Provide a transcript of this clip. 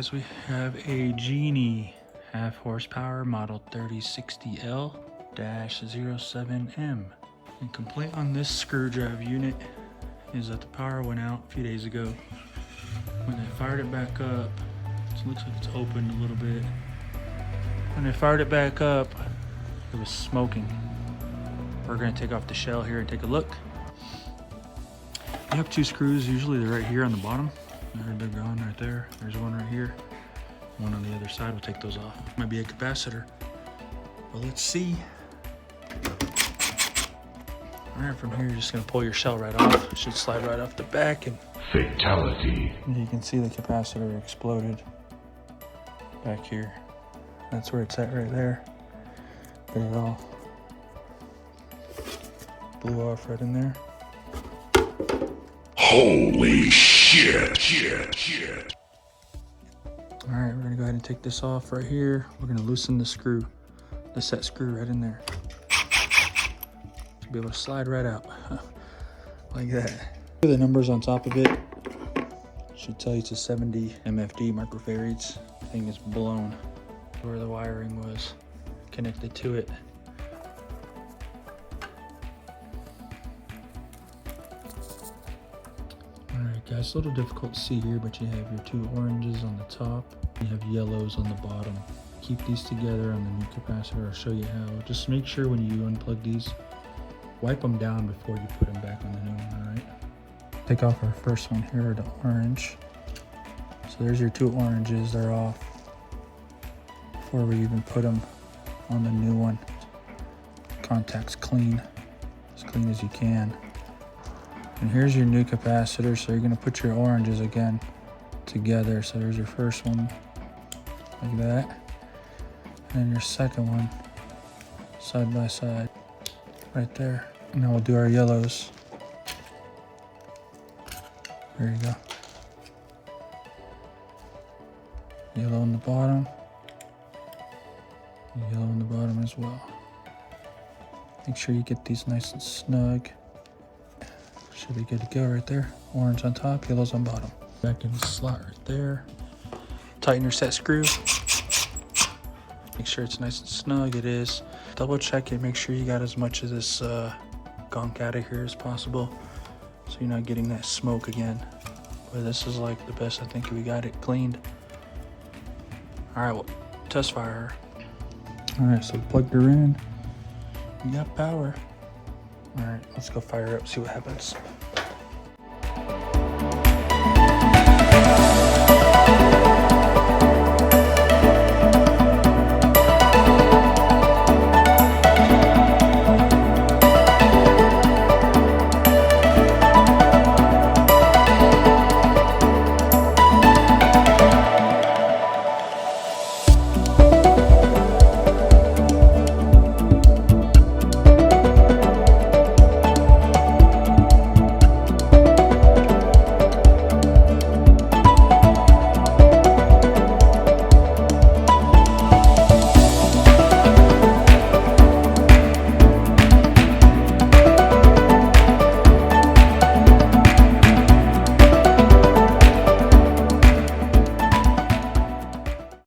guys, we have a Genie half horsepower model 3060L-07M. And complaint on this screw drive unit is that the power went out a few days ago. When they fired it back up, it looks like it's opened a little bit. When they fired it back up, it was smoking. We're gonna take off the shell here and take a look. You have two screws, usually they're right here on the bottom. They're gone right there. There's one right here. One on the other side, we'll take those off. Might be a capacitor. Well, let's see. All right, from here, you're just gonna pull your shell right off. It should slide right off the back and fatality. You can see the capacitor exploded back here. That's where it's at right there. There it all blew off right in there. Holy shit. All right, we're gonna go ahead and take this off right here. We're gonna loosen the screw, the set screw right in there. To be able to slide right out, like that. The numbers on top of it should tell you it's a 70 MFD microfarads. The thing is blown where the wiring was connected to it. Alright guys, it's a little difficult to see here, but you have your two oranges on the top. You have yellows on the bottom. Keep these together on the new capacitor. I'll show you how. Just make sure when you unplug these, wipe them down before you put them back on the new one, alright? Take off our first one here, the orange. So there's your two oranges, they're off before we even put them on the new one. Contacts clean, as clean as you can. And here's your new capacitor, so you're gonna put your oranges again together. So there's your first one, like that. And your second one, side by side, right there. And now we'll do our yellows. There you go. Yellow on the bottom. Yellow on the bottom as well. Make sure you get these nice and snug. Should be good to go right there. Orange on top, yellows on bottom. Back in the slot right there. Tighten your set screw. Make sure it's nice and snug, it is. Double check it, make sure you got as much of this gunk out of here as possible, so you're not getting that smoke again. But this is like the best I think we got it cleaned. All right, well, test fire her. All right, so plugged her in. We got power. All right, let's go fire her up, see what happens.